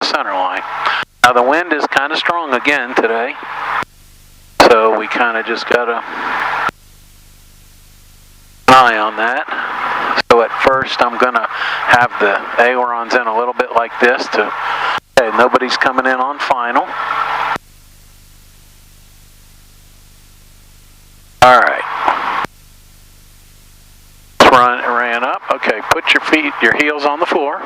center line. Now the wind is kind of strong again today, so we kind of just got to an eye on that. So at first I'm going to have the ailerons in a little bit like this to, okay, nobody's coming in on final. Alright. Ran up. Okay, put your heels on the floor.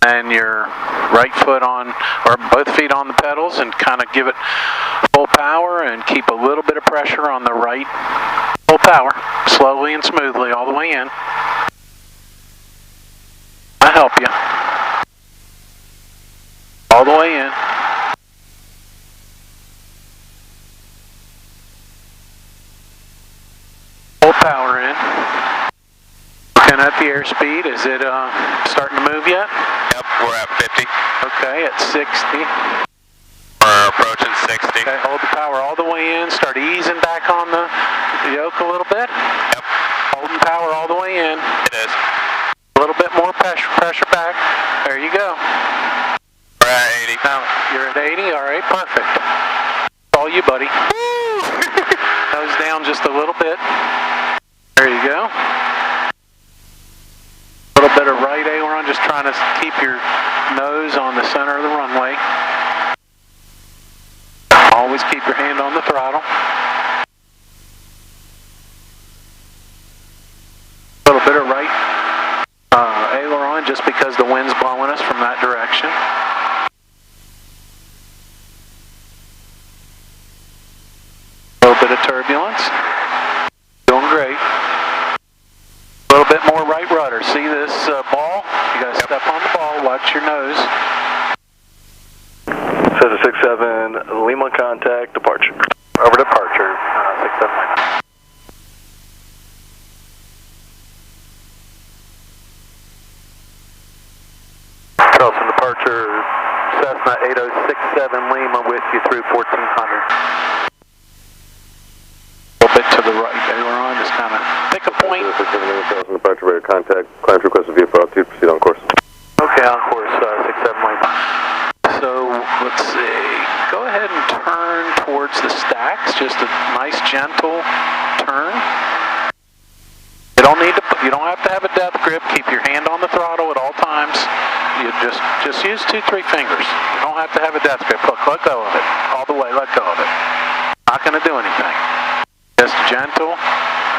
And your right foot on, or both feet on the pedals, and kind of give it full power and keep a little bit of pressure on the right. Full power, slowly and smoothly all the way in. I'll help you. All the way in. Full power in. Looking at the airspeed, is it starting to move yet? Yep, we're at 50. Okay, at 60. We're approaching 60. Okay, hold the power all the way in. Start easing back on the yoke a little bit. Yep. Holding power all the way in. It is. A little bit more pressure back. There you go. We're at 80. Now, you're at 80? All right, perfect. All you, buddy. Nose down just a little bit. There you go. A little bit of right aileron, just trying to keep your nose on the center of the runway. Always keep your hand on the throttle. A little bit of right aileron, just because the wind's blowing us from that direction. A little bit of turbulence. Doing great. A little bit more right rudder. See this ball? You got to step on the ball. Watch your nose. Cessna 67, Lima contact, departure. Over departure, 67. Charleston departure, Cessna 8067 Lima with you through 1400. A little bit to the right, aileron, just kind of pick a point. Charleston departure, radio contact, climb requested via altitude, proceed on course. Okay, on course, 67 Lima. So, let's see, go ahead and turn towards the stacks, just a nice gentle turn. You don't have to have a death grip, keep your hand on the throttle at all times. You just use 2-3 fingers. You don't have to have a death grip. Look, let go of it, all the way, let go of it. Not going to do anything. Just gentle.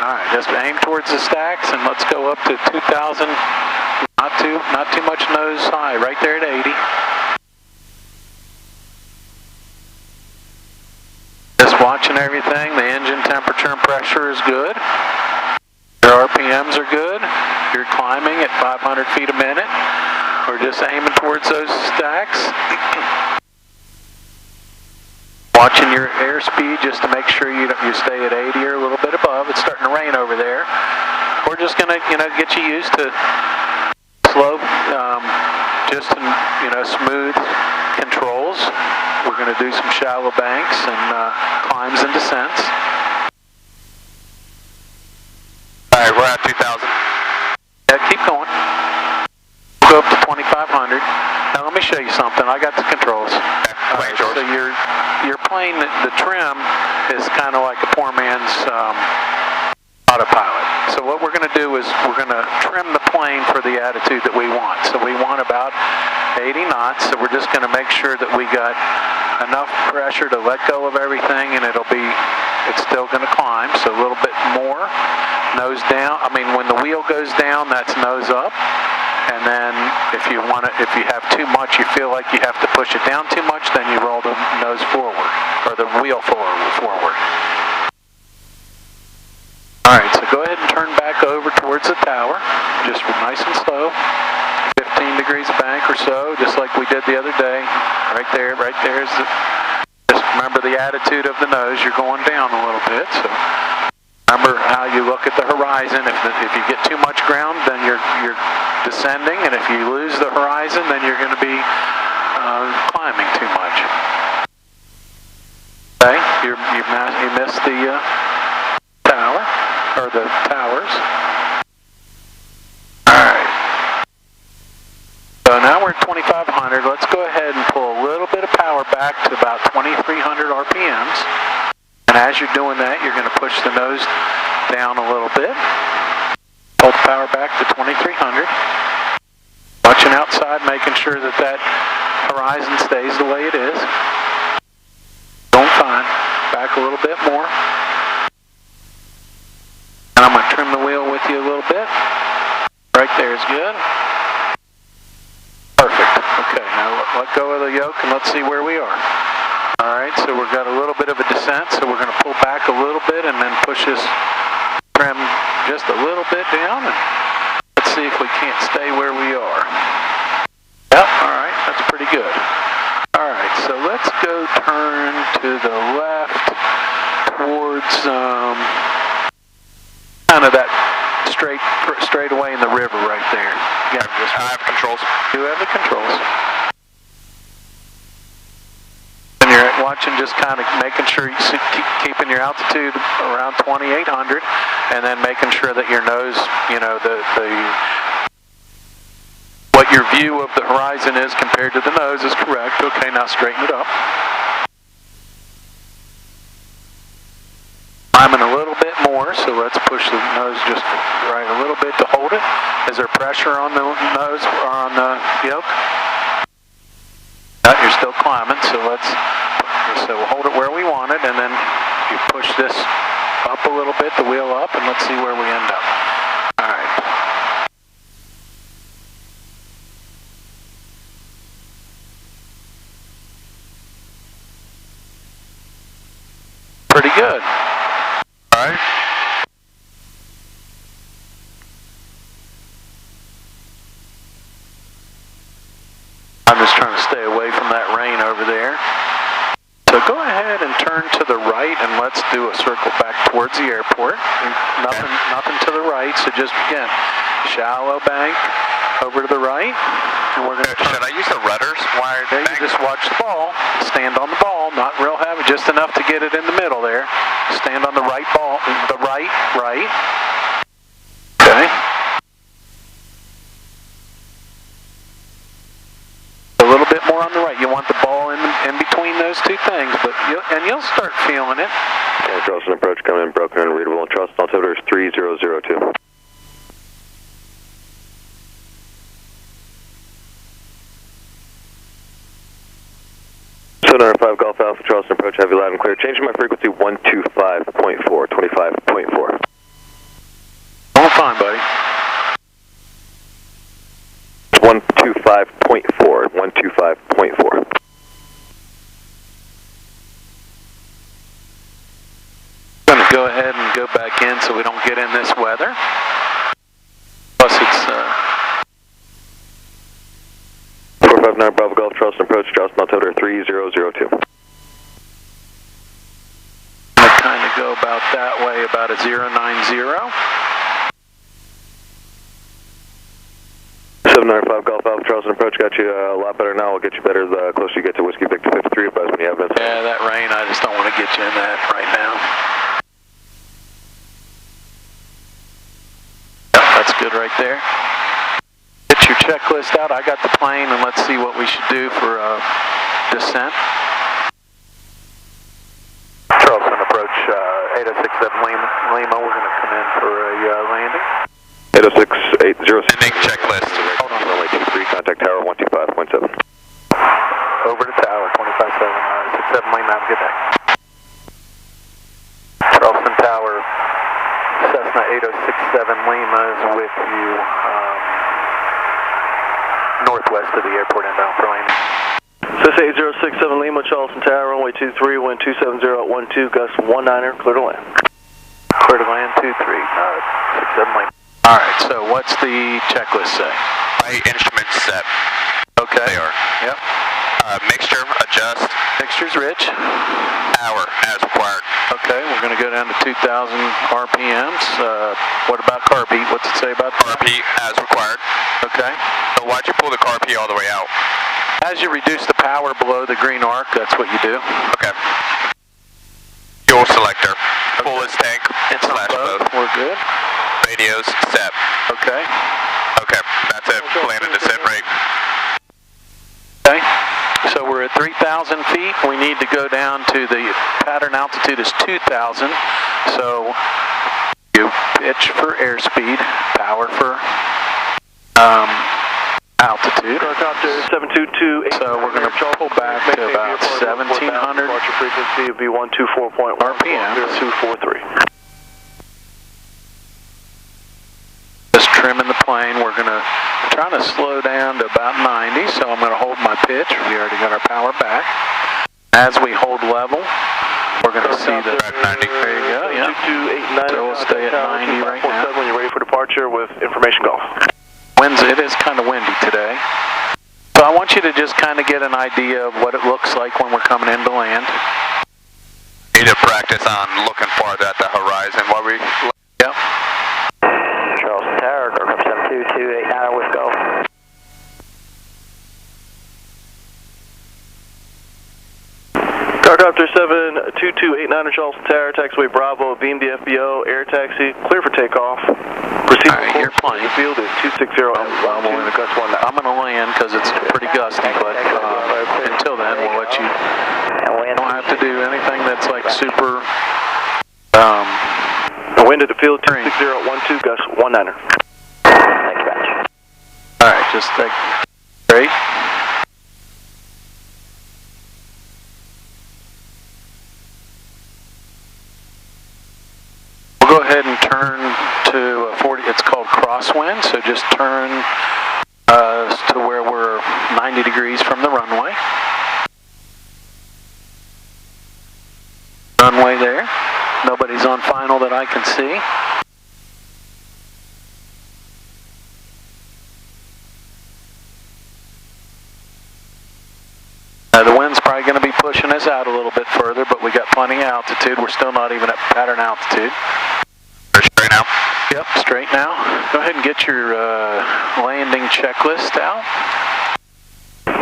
Alright, just aim towards the stacks and let's go up to 2,000, not too much nose high, right there at 80. Watching everything, the engine temperature and pressure is good. Your RPMs are good. You're climbing at 500 feet a minute. We're just aiming towards those stacks. Watching your airspeed just to make sure you stay at 80 or a little bit above. It's starting to rain over there. We're just gonna get you used to slow, smooth controls. We're going to do some shallow banks and climbs and descents. Alright, we're at 2,000. Yeah, keep going. We'll go up to 2,500. Now let me show you something. I got the controls. Okay, so your plane, the trim is kind of like a poor man's autopilot. So what we're going to do is we're going to trim the plane for the attitude that we want. So we want about 80 knots, so we're just going to make sure that we got enough pressure to let go of everything, and it's still going to climb. So a little bit more, nose down. I mean, when the wheel goes down, that's nose up. And then if you have too much, you feel like you have to push it down too much, then you roll the nose forward, or the wheel forward. Alright, so go ahead and turn back over towards the tower, just nice and slow, 15 degrees bank or so, just like we did the other day. Right there is just remember the attitude of the nose, you're going down a little bit, so remember how you look at the horizon. If you get too much ground, then you're descending, and if you lose the horizon, then you're going to be climbing too much. Okay, you missed the tower, or the towers. Alright. So now we're at 2,500. back to about 2,300 RPMs. And as you're doing that, you're going to push the nose down a little bit. Pull the power back to 2,300. Watching outside, making sure that that horizon stays the way it is. Doing fine. Back a little bit more. And I'm going to trim the wheel with you a little bit. Right there is good. Perfect. Okay, now let go of the yoke and let's see where we are. Alright, so we've got a little bit of a descent, so we're going to pull back a little bit and then push this trim just a little bit down, and let's see if we can't stay where we are. Yep, alright, that's pretty good. Alright, so let's go turn to the left towards kind of that straight away in the river right there. Yeah, I have controls. You have the controls. And you're watching, just kind of making sure you keep keeping your altitude around 2,800, and then making sure that your nose, you know, what your view of the horizon is compared to the nose is correct. Okay, now straighten it up. Climbing a little bit more, so let's push the nose just right a little bit to hold it. Is there pressure on the nose or on the yoke? No, you're still climbing, so we'll hold it where we want it, and then you push this up a little bit, the wheel up, and let's see where we end up. All right. Pretty good. All right. I'm just trying to stay away from that rain over there. So go ahead and turn to the right, and let's do a circle back towards the airport. Nothing to the right, so just again, shallow bank over to the right, and we're going to. Should I use the rudders? Wired there, you just watch the ball. Stand on the ball, not real heavy, just enough to get it in the middle there. Stand on the right ball, the right. Okay. A little bit more on the right. You want the ball in between those two things, but you'll start feeling it. Okay, Charleston approach coming in, broken and readable. Charleston altimeter is 3002. Sonar 5 Golf Alpha, Charleston approach, heavy, loud and clear. Changing my frequency 125.4, 25.4. All fine, buddy. 125.4, 125.4. I'm going to go ahead and go back in so we don't get in this weather. Plus it's 459 Bravo Golf, Charleston approach, Charleston altimeter 3002. going to kind of go about that way, about a 090. 795 Golf Alpha, Charleston approach, got you a lot better now. I'll get you better the closer you get to Whiskey Victor 53. Advise when you have been. Yeah, that rain, I just don't want to get you in that right now. Yeah, that's good right there. Get your checklist out. I got the plane, and let's see what we should do for descent. Charleston approach 8067 Lima. We're going to come in for a landing. 806-806. Ending checklist. Hold on. Runway 23, contact tower 125.7. Over to tower 257 67 Lima. Have a good day. Charleston Tower, Cessna 8067 Lima is with you northwest of the airport inbound for landing. Cessna 8067 Lima, Charleston Tower, runway 23, wind 270 at 12, gust 19er, clear to land. Clear to land 23, 67 Lima. Alright, so what's the checklist say? My instruments set. Okay. They are. Yep. Mixture, adjust. Mixture's rich. Hour, as required. Okay, we're going to go down to 2,000 RPMs. What about carb heat? What's it say about that? Carb heat, as required. Okay. So why'd you pull the carb heat all the way out? As you reduce the power below the green arc, that's what you do. Okay. Fuel selector. Fullest tank. It's on both. We're good. Radios set. Okay. Okay, that's it. Land and descent rate. Okay. So we're at 3,000 feet. We need to go down to the pattern altitude is 2,000. So you pitch for airspeed, power for altitude. Helicopter 722. So we're going to pull back to about 1,700 departure frequency would be 124.1 RPM. 0243. Just trimming the plane. We're going to try to slow down to about 90, so I'm going to hold my pitch. We already got our power back. As we hold level, we're going to see the 90. There you go, yeah. 2289. So we'll stay at 90 right now. When you're ready for departure with information golf. It is kind of windy today. So I want you to just kind of get an idea of what it looks like when we're coming into land. Need to practice on looking farther at the horizon while we... Yep. Charleston Tower, Aircraft 72289 with Golf. Helicopter 72289 Charleston Tower, taxiway Bravo, beam the FBO, air taxi, clear for takeoff. Proceed All right, you're flying. Field is 260 I'm going to land because it's pretty gusty, but until then, we'll let you. You don't have to do anything that's like super. The wind at the field 26012, gust 19er. Thank you, Batch. All right, just take straight. We'll go ahead and turn to 40. It's called Crosswind, so just turn to where we're 90 degrees from the runway. Runway there. Nobody's on final that I can see. The wind's probably going to be pushing us out a little bit further, but we got plenty of altitude. We're still not even at pattern altitude. Straight now? Yep, straight now. Go ahead and get your landing checklist out.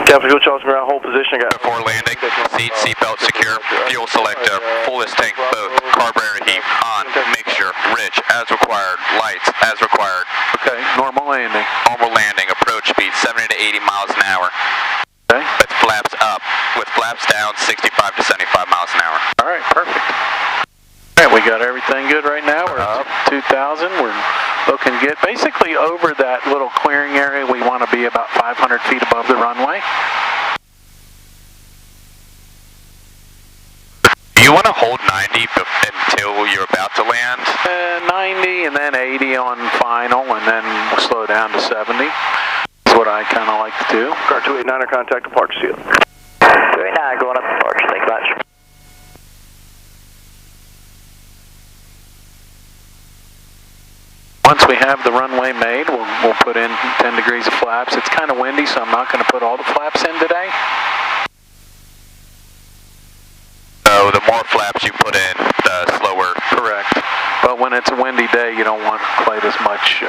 Captain Fuel Charleston ground hold position. Before landing, seatbelt secure, fuel selector, fullest tank both, carburetor heat on, mixture, rich as required, lights as required. Okay, normal landing. Normal landing, approach speed 70 to 80 miles an hour. Okay. With flaps up, with flaps down 65 to 75 miles an hour. All right, perfect. All right, we got everything good right now. We're up 2,000. We're looking good. Basically, over that little clearing area, we want to be about 500 feet above the runway. Do you want to hold 90 until you're about to land? 90 and then 80 on final, and then we'll slow down to 70. That's what I kind of like to do. Car 289er, contact departure field. 289 going up departure. Thank you much. Once we have the runway made, we'll put in 10 degrees of flaps. It's kind of windy, so I'm not going to put all the flaps in today. So the more flaps you put in, the slower. Correct. But when it's a windy day, you don't want quite as much.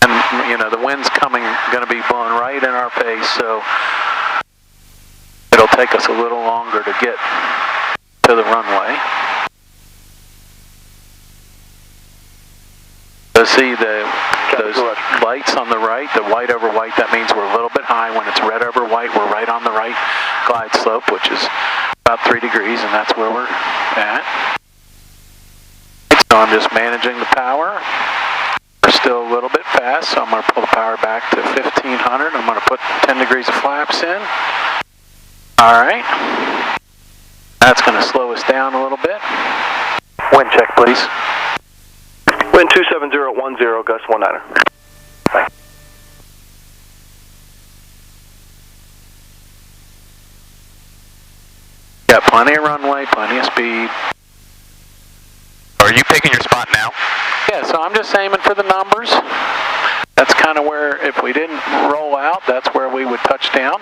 And, you know, the wind's going to be blowing right in our face, so it'll take us a little longer to get to the runway. So see those lights on the right, the white over white, that means we're a little bit high. When it's red over white, we're right on the right glide slope, which is about 3 degrees, and that's where we're at. So I'm just managing the power. We're still a little bit fast, so I'm going to pull the power back to 1500. I'm going to put 10 degrees of flaps in. All right. That's going to slow us down a little bit. Wind check, please. Wind 27010, gust 19er. Thanks. Got plenty of runway, plenty of speed. Are you picking your spot now? Yeah, so I'm just aiming for the numbers. That's kind of where, if we didn't roll out, that's where we would touch down.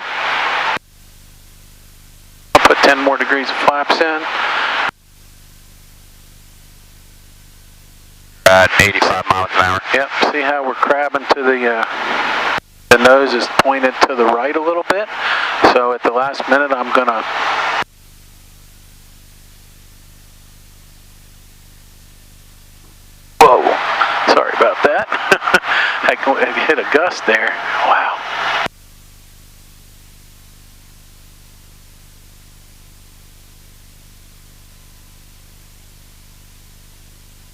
I'll put 10 more degrees of flaps in. At 85 miles an hour. Yep, see how we're crabbing to the The nose is pointed to the right a little bit, so at the last minute I'm gonna whoa, sorry about that. I hit a gust there. Wow.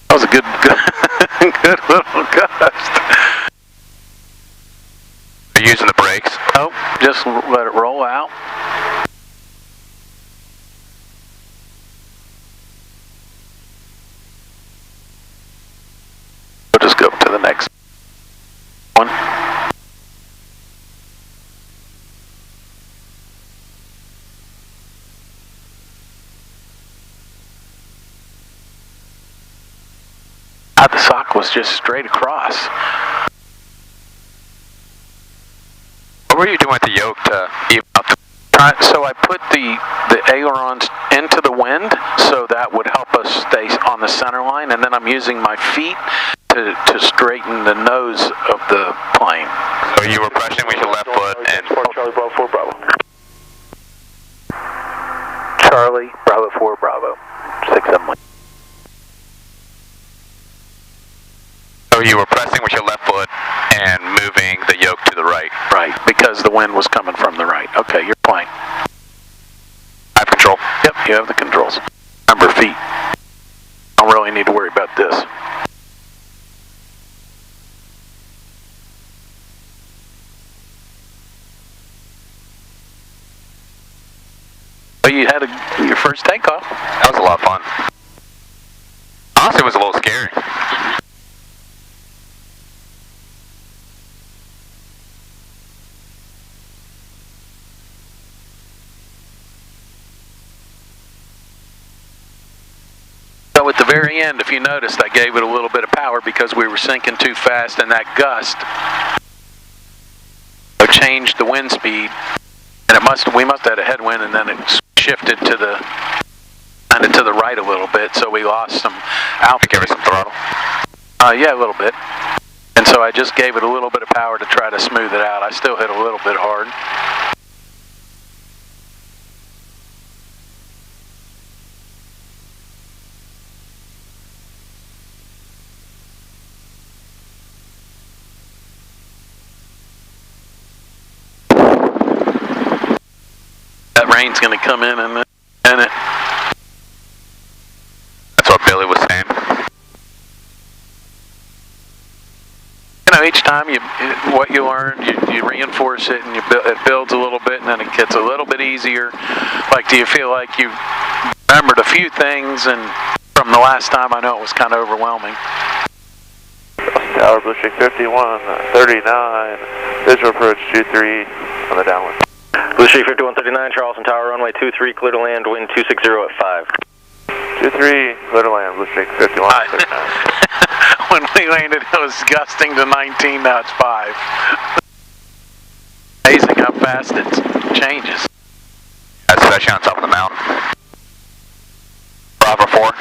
That was a good good little gust. Are you using the brakes? Oh, just let it roll out. We'll just go to the next one. The sock was just straight across. What were you doing with the yoke to even up the... So I put the ailerons into the wind, so that would help us stay on the center line, and then I'm using my feet to straighten the nose of the plane. So you were pressing with your left foot and... Charlie Bravo 4 Bravo. Charlie Bravo 4 Bravo 671. So you were pressing with your left foot and moving the yoke to the right. Right, because the wind was coming from the right. Okay, you're fine. I have control. Yep, you have the controls. Remember, feet. Don't really need to worry about this. Well, you had your first takeoff. That was a lot of fun. Honestly, it was a little scary. So at the very end, if you noticed, I gave it a little bit of power because we were sinking too fast, and that gust changed the wind speed, and we must have had a headwind, and then it shifted to the right a little bit, so we lost some altitude. Give it some throttle. Yeah, a little bit. And so I just gave it a little bit of power to try to smooth it out. I still hit a little bit hard. That rain's going to come in and it. That's what Billy was saying. You know, each time what you learn, you reinforce it, and it builds a little bit, and then it gets a little bit easier. Like, do you feel like you remembered a few things, and from the last time, I know it was kind of overwhelming. Tower, Blue Streak 51, 39, visual approach 23 on the downwind. Blue Streak 5139, Charleston Tower, runway 23, clear to land, wind 260 at 5. 23, clear to land, Blue Streak 51, 39. When we landed, it was gusting to 19, now it's 5. Amazing how fast it changes. Especially on top of the mountain. Bravo 4.